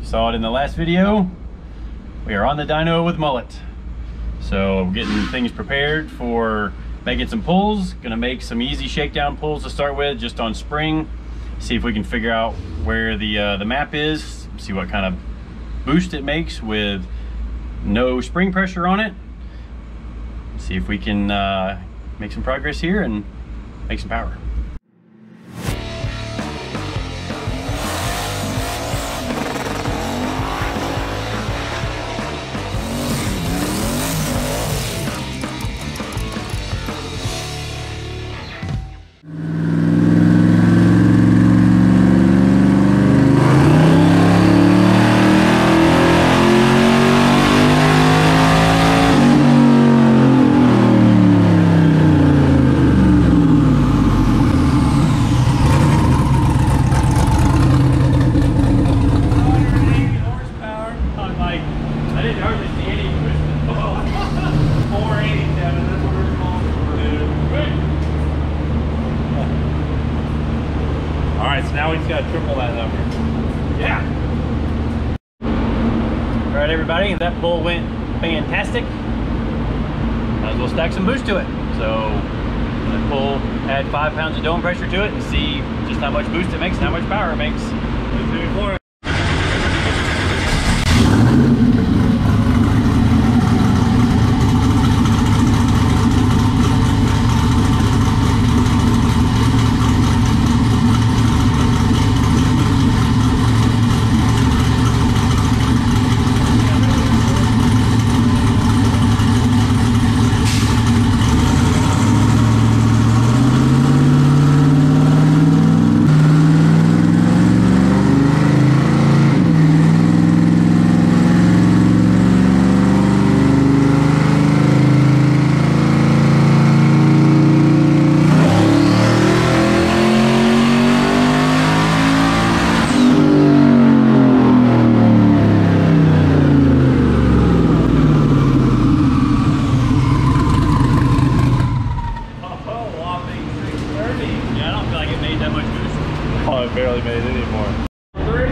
saw it in the last video. We are on the dyno with Mullet. So getting things prepared for making some pulls. Gonna make some easy shakedown pulls to start with, just on spring. See if we can figure out where the map is. See what kind of boost it makes with no spring pressure on it. See if we can make some progress here and make some power. Now we just got to triple that number. Yeah. All right, everybody, that pull went fantastic. Might as well stack some boost to it. So I'm gonna pull, add 5 pounds of dome pressure to it and see just how much boost it makes and how much power it makes. Let's do it for it. Barely made any more. 3.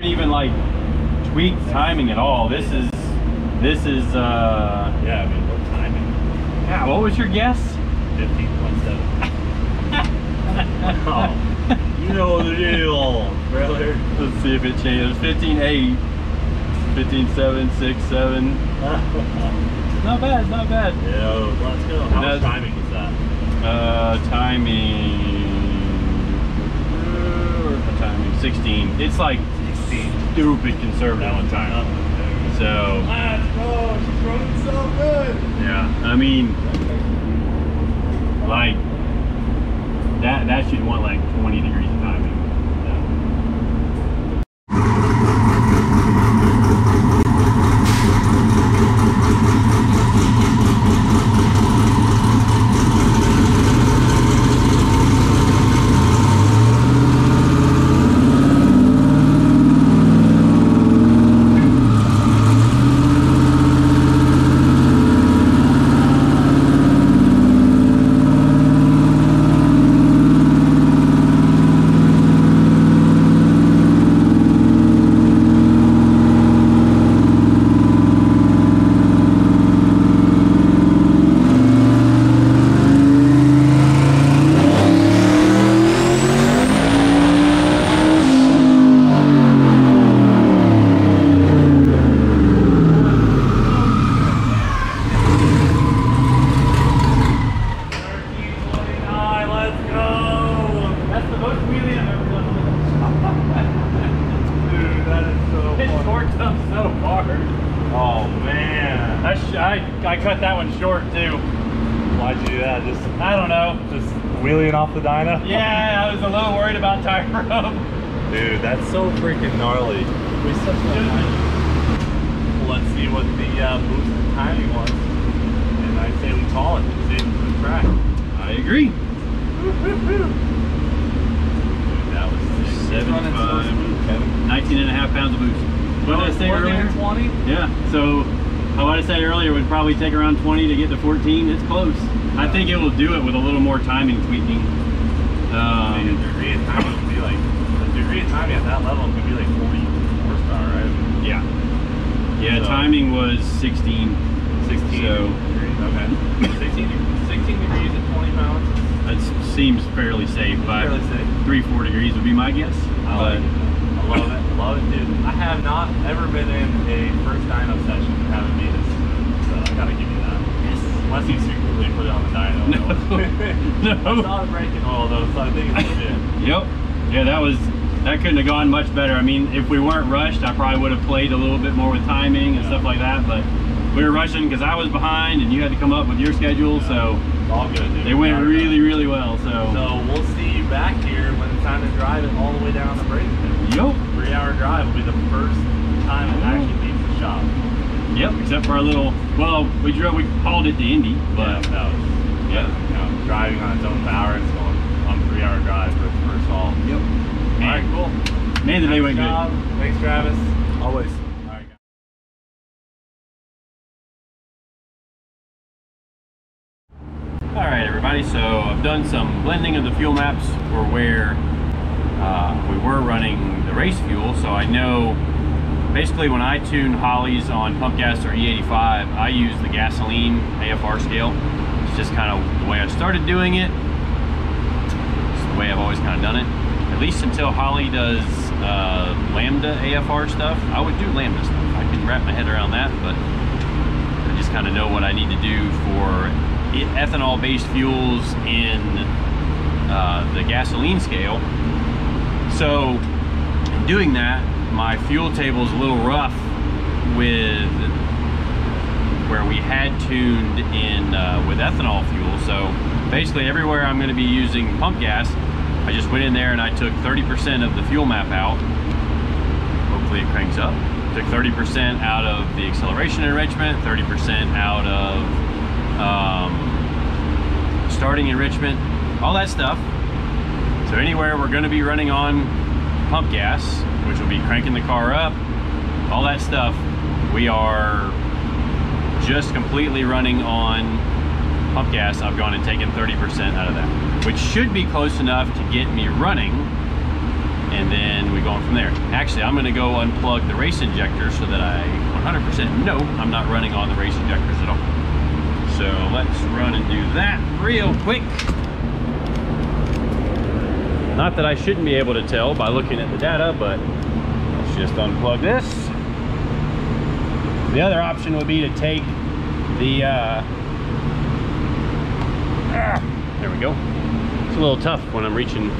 Even like tweak timing at all. This is yeah, I mean, what timing? Yeah, what was your guess? 15.7. Oh, you know the deal, brother. Let's see if it changes. 15.8, 15.7, 6.7. Not bad, not bad. Yeah, let's go. How much timing is that? Timing. Where's the timing? 16. It's like 16. Stupid conservative on time. So. Let's go. She's running so good. Yeah, I mean, like that should want like 20 degrees of timing. Yeah. I cut that one short too. Why'd you do that? Just, I don't know. just wheeling off the dyno? Yeah, I was a little worried about tire rub. Dude, that's so freaking gnarly. Let's see what the boost and timing was. And I say we call it. Save it for the track. I agree. Dude, that was sick. 75, 19 and a half pounds of boost. What did I say earlier? 20? Yeah, so what I said earlier would probably take around 20 to get to 14. It's close. I think it will do it with a little more timing tweaking. A degree of timing would be like, a degree of timing at that level could be like 40 horsepower, right? Yeah. Yeah, so, timing was 16. 16 so, degrees, okay. 16 degrees at 20 pounds? That seems fairly safe, but 3-4 degrees would be my guess. I love it. I love it, dude. I have not ever been in a first dyno session and haven't made it. So I gotta give you that. Yes. Unless you secretly put it on the dyno. No. I saw it breaking oil though, so I think it's legit. Yep. Yeah, that couldn't have gone much better. I mean, if we weren't rushed, I probably would have played a little bit more with timing and stuff like that, but we were rushing because I was behind and you had to come up with your schedule, so it's all good, dude. They went really well. So we'll see you back here when it's time to drive it all the way down to Bradenton. Yep. 3-hour drive will be the first time it actually leaves the shop. Yep, except for our little, well, we hauled it to Indy, but yeah, that was, driving on its own power, it's going on a 3-hour drive for its first haul. Yep. All right, cool. Man, the day went good. Thanks, Travis. Always. Alright everybody, so I've done some blending of the fuel maps for where we were running the race fuel, so I know basically when I tune Hollies on pump gas or E85, I use the gasoline AFR scale. It's just kind of the way I started doing it. It's the way I've always kind of done it. At least until Holly does Lambda AFR stuff, I would do Lambda stuff. I can wrap my head around that, but I just kind of know what I need to do for ethanol-based fuels in the gasoline scale. So in doing that, my fuel table is a little rough with where we had tuned in with ethanol fuel. So basically everywhere I'm going to be using pump gas, I just went in there and I took 30% of the fuel map out. Hopefully it cranks up. Took 30% out of the acceleration enrichment, 30% out of starting enrichment, all that stuff. So anywhere we're going to be running on pump gas, which will be cranking the car up, all that stuff, we are just completely running on pump gas. I've gone and taken 30% out of that, which should be close enough to get me running, and then we go on from there. Actually, I'm going to go unplug the race injector so that I 100% know I'm not running on the race injectors at all. So let's run and do that real quick. Not that I shouldn't be able to tell by looking at the data, but let's just unplug this. The other option would be to take the, there we go. It's a little tough when I'm reaching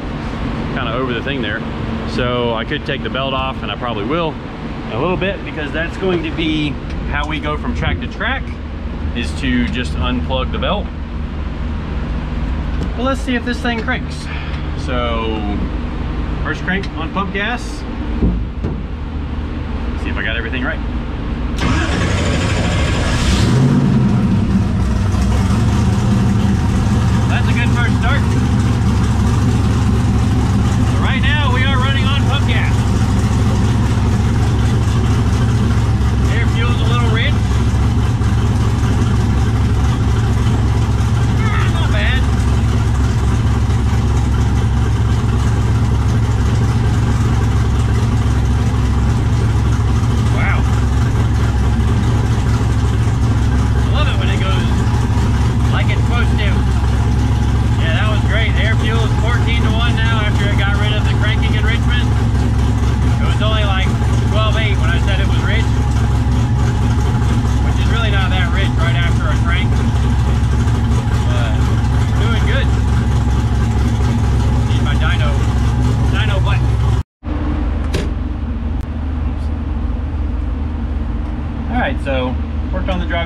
kind of over the thing there. So I could take the belt off, and I probably will in a little bit, because that's going to be how we go from track to track, is to just unplug the belt. Well, let's see if this thing cranks. So first crank on pump gas. See if I got everything right. That's a good first start. So right now we are running on pump gas. Air fuel's a little rich. Not bad. Wow.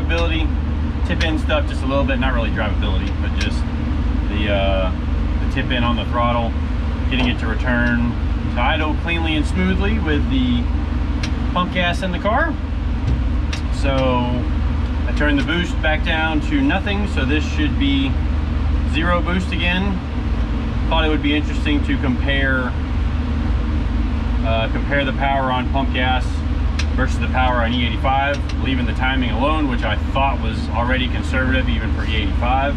drivability, tip in stuff just a little bit, not really drivability, but just the tip in on the throttle, getting it to return to idle cleanly and smoothly with the pump gas in the car. So I turned the boost back down to nothing, so this should be 0 boost again. Thought it would be interesting to compare the power on pump gas versus the power on E85, leaving the timing alone, which I thought was already conservative even for E85,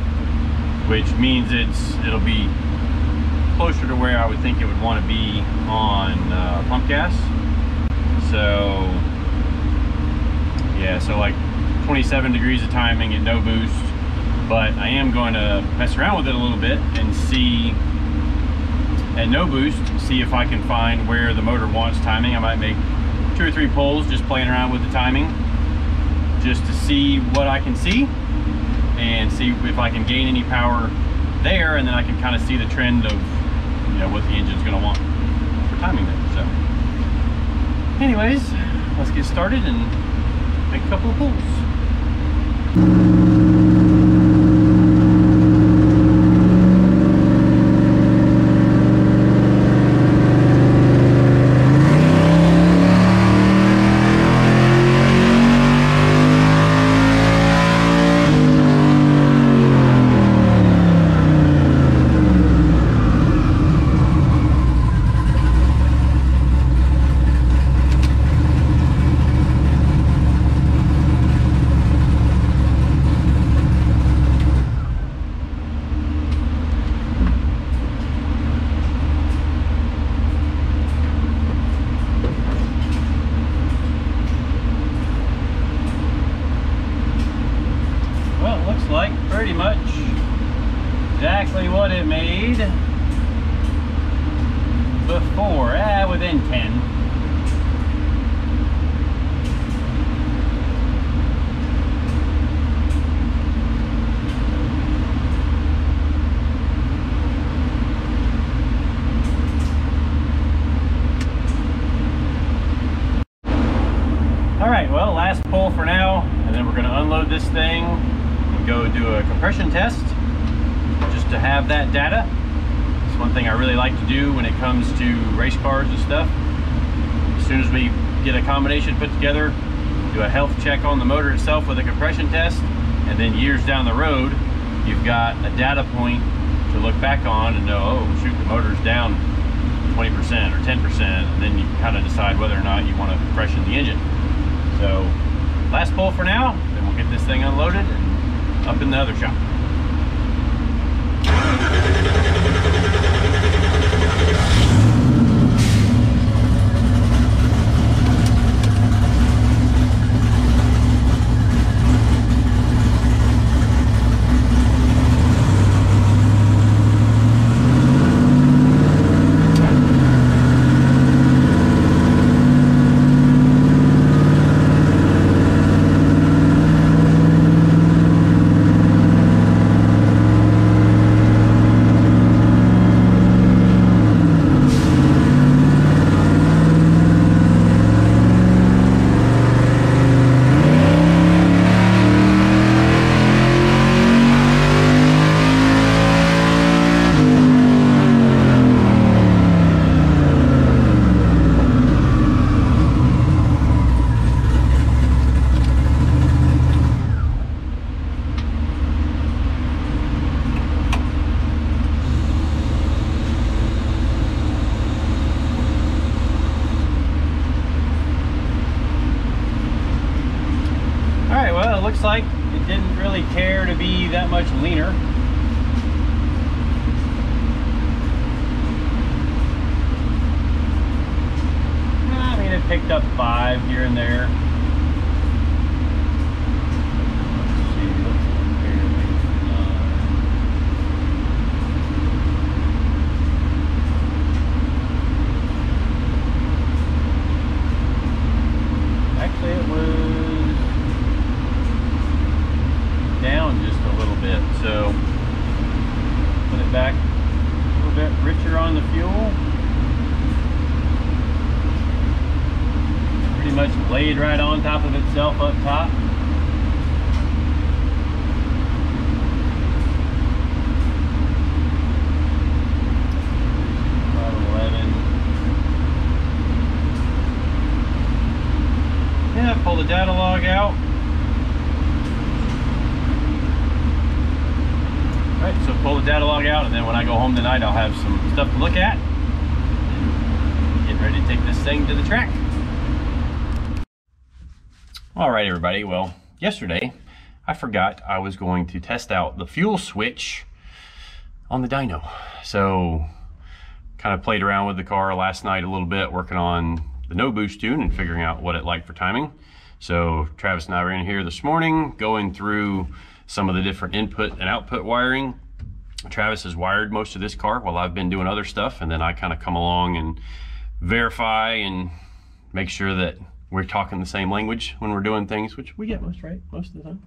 which means it'll be closer to where I would think it would want to be on pump gas. So yeah, so like 27 degrees of timing at no boost, but I am going to mess around with it a little bit and see at no boost, see if I can find where the motor wants timing. I might make 2 or 3 pulls just playing around with the timing, just to see what I can see and see if I can gain any power there, and then I can kind of see the trend of, you know, what the engine's going to want for timing there. So anyways, let's get started and make a couple of pulls. Like pretty much exactly what it made before, within 10. All right, well, last pull for now, and then we're going to unload this thing, go do a compression test just to have that data. It's one thing I really like to do when it comes to race cars and stuff. As soon as we get a combination put together, do a health check on the motor itself with a compression test, and then years down the road you've got a data point to look back on and know, oh shoot, the motor's down 20% or 10%, and then you kind of decide whether or not you want to freshen the engine. So last pull for now, then we'll get this thing unloaded and up in the other shop. Looks like it didn't really care to be that much leaner. I mean, it picked up 5 here and there. Let's see, what's it? Actually, it was down just a little bit, so put it back a little bit richer on the fuel. Pretty much laid right on top of itself up top. data log out. All right, so pull the data log out, and then when I go home tonight, I'll have some stuff to look at. And get ready to take this thing to the track. All right, everybody. Well, yesterday I forgot I was going to test out the fuel switch on the dyno. So kind of played around with the car last night a little bit, working on the no boost tune and figuring out what it liked for timing. So Travis and I were in here this morning going through some of the different input and output wiring. Travis has wired most of this car while I've been doing other stuff, and then I kind of come along and verify and make sure that we're talking the same language when we're doing things, which we get most right most of the time.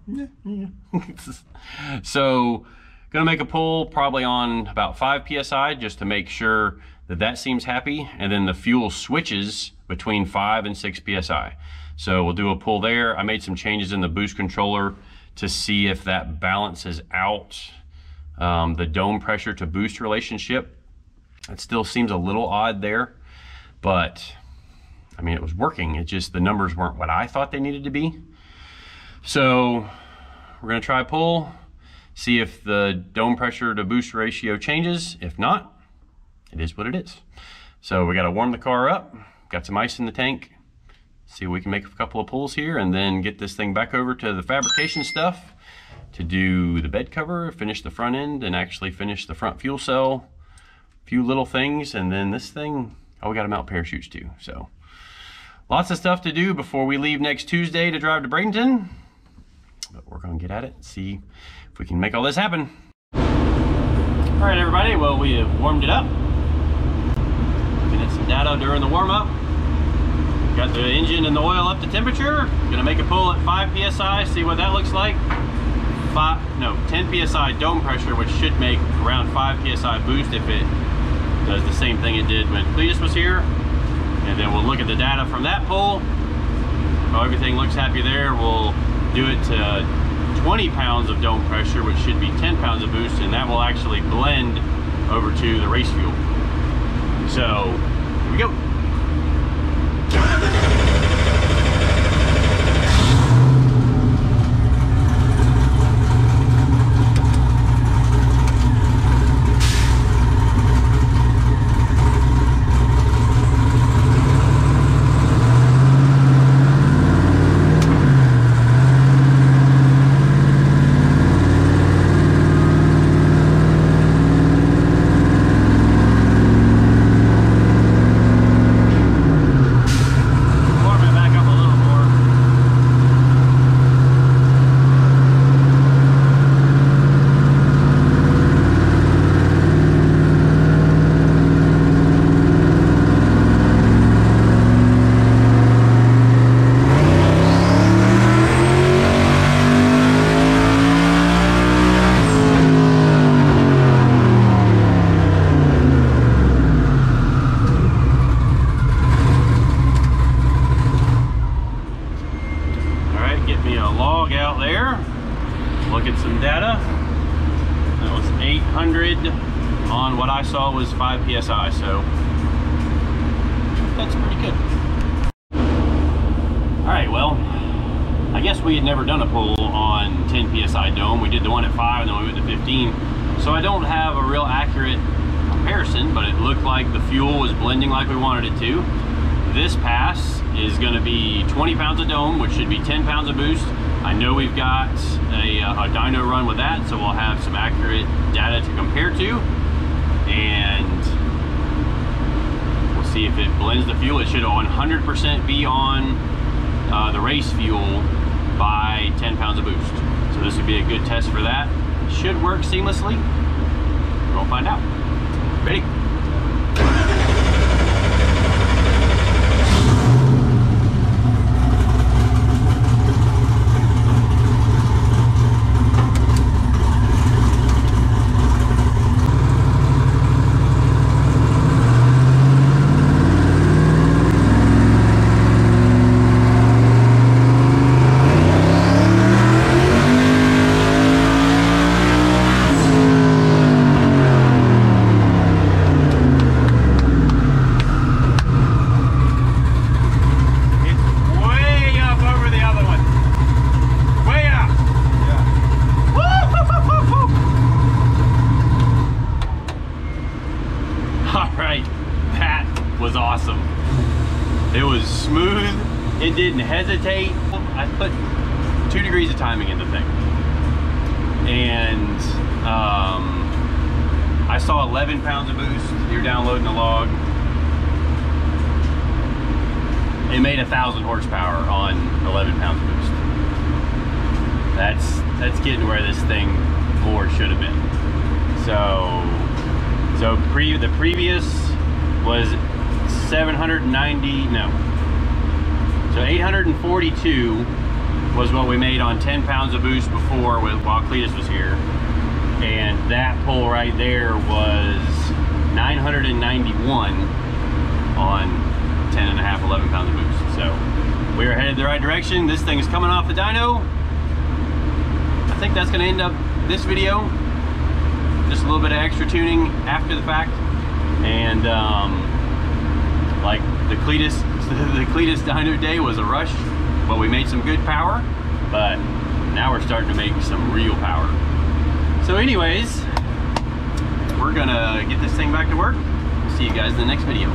Yeah. So gonna make a pull probably on about 5 psi just to make sure that that seems happy, and then the fuel switches between 5 and 6 psi. So we'll do a pull there. I made some changes in the boost controller to see if that balances out the dome pressure to boost relationship. It still seems a little odd there, but I mean, it was working. It just, the numbers weren't what I thought they needed to be. So we're gonna try pull, see if the dome pressure to boost ratio changes. If not, it is what it is. So we gotta warm the car up, got some ice in the tank, see if we can make a couple of pulls here, and then get this thing back over to the fabrication stuff to do the bed cover, finish the front end, and actually finish the front fuel cell, a few little things, and then this thing, oh, we gotta mount parachutes too. So lots of stuff to do before we leave next Tuesday to drive to Bradenton, but we're gonna get at it and see if we can make all this happen. All right, everybody, well, we have warmed it up. Looking at some data during the warm-up. Got the engine and the oil up to temperature. Gonna make a pull at 5 psi, see what that looks like. 10 psi dome pressure, which should make around 5 psi boost if it does the same thing it did when Cleetus was here. And then we'll look at the data from that pull. If everything looks happy there, we'll do it to 20 pounds of dome pressure, which should be 10 pounds of boost, and that will actually blend over to the race fuel. So, here we go. On what I saw was 5 psi, so that's pretty good. All right, well, I guess we had never done a pull on 10 psi dome. We did the one at 5 and then we went to 15. So I don't have a real accurate comparison, but it looked like the fuel was blending like we wanted it to. This pass is gonna be 20 pounds of dome, which should be 10 pounds of boost. I know we've got a dyno run with that, so we'll have some accurate data to compare to, and we'll see if it blends the fuel. It should 100% be on the race fuel by 10 pounds of boost. So this would be a good test for that. It should work seamlessly. We'll find out. Ready? was awesome. It was smooth. It didn't hesitate. I put 2 degrees of timing in the thing. And I saw 11 pounds of boost. You're downloading the log. It made 1,000 horsepower on 11 pounds of boost. That's getting where this thing more should have been. So the previous was 790, no. So 842 was what we made on 10 pounds of boost before while Cleetus was here. And that pull right there was 991 on 10.5, 11 pounds of boost. So we are headed the right direction. This thing is coming off the dyno. I think that's gonna end up this video. Just a little bit of extra tuning after the fact. And like the Cleetus dyno day was a rush, but we made some good power, but now we're starting to make some real power. So anyways, we're gonna get this thing back to work. See you guys in the next video.